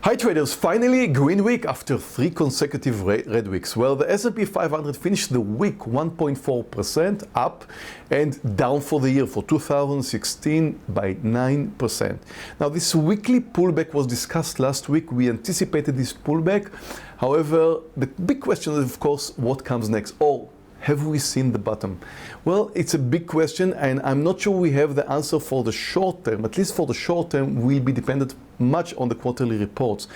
Hi traders, finally green week after 3 consecutive red weeks. Well, the S&P 500 finished the week 1.4% up and down for the year for 2016 by 9%. Now this weekly pullback was discussed last week. We anticipated this pullback. However, the big question is of course what comes next, or have we seen the bottom? Well, it's a big question and I'm not sure we have the answer for the short term. At least for the short term, we'll be dependent much on the quarterly reports.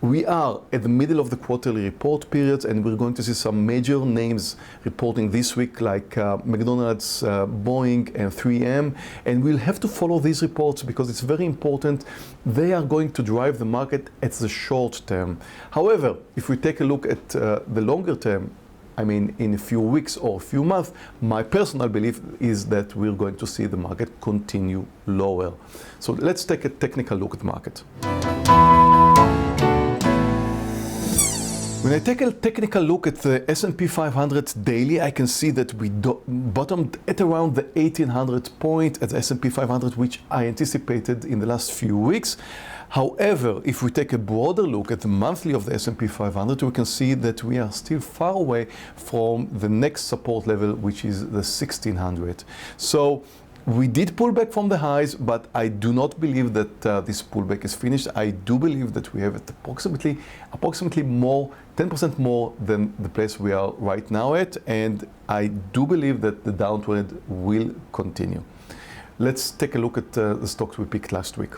We are at the middle of the quarterly report periods and we're going to see some major names reporting this week like McDonald's, Boeing and 3M, and we'll have to follow these reports because it's very important. They are going to drive the market at the short term. However, if we take a look at the longer term, I mean, in a few weeks or a few months, my personal belief is that we're going to see the market continue lower. So let's take a technical look at the market. When I take a technical look at the S&P 500 daily, I can see that we bottomed at around the 1800 point at the S&P 500, which I anticipated in the last few weeks. However, if we take a broader look at the monthly of the S&P 500, we can see that we are still far away from the next support level, which is the 1600. So we did pull back from the highs, but I do not believe that this pullback is finished. I do believe that we have approximately more, 10% more than the place we are right now at, and I do believe that the downtrend will continue. Let's take a look at the stocks we picked last week.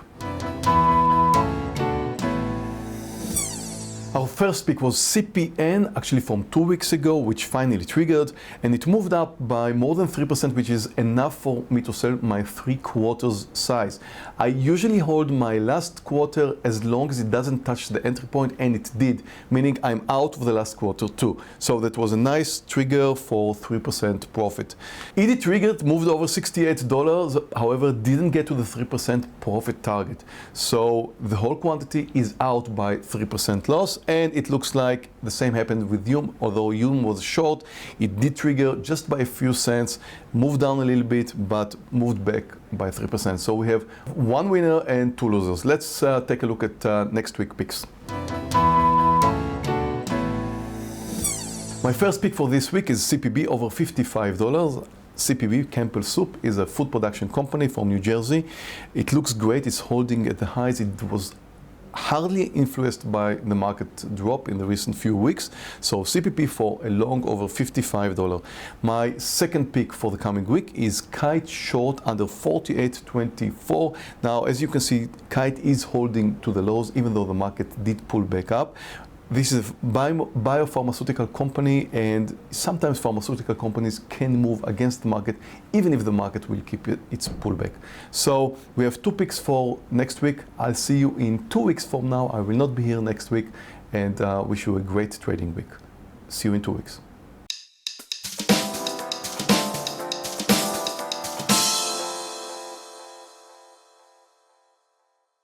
Our first pick was CPN, actually from 2 weeks ago, which finally triggered, and it moved up by more than 3%, which is enough for me to sell my 3/4 size. I usually hold my last quarter as long as it doesn't touch the entry point, and it did, meaning I'm out of the last quarter too. So that was a nice trigger for 3% profit. It triggered, moved over $68, however, didn't get to the 3% profit target. So the whole quantity is out by 3% loss. And it looks like the same happened with Yum. Although Yum was short, it did trigger just by a few cents, moved down a little bit, but moved back by 3%. So we have 1 winner and 2 losers. Let's take a look at next week picks. My first pick for this week is CPB over $55. CPB, Campbell Soup, is a food production company from New Jersey. It looks great. It's holding at the highs. It was hardly influenced by the market drop in the recent few weeks. So CPP for a long over $55. My second pick for the coming week is KITE short under 48.24. Now, as you can see, KITE is holding to the lows, even though the market did pull back up. This is a biopharmaceutical company, and sometimes pharmaceutical companies can move against the market, even if the market will keep its pullback. So we have 2 picks for next week. I'll see you in 2 weeks from now. I will not be here next week, and wish you a great trading week. See you in 2 weeks.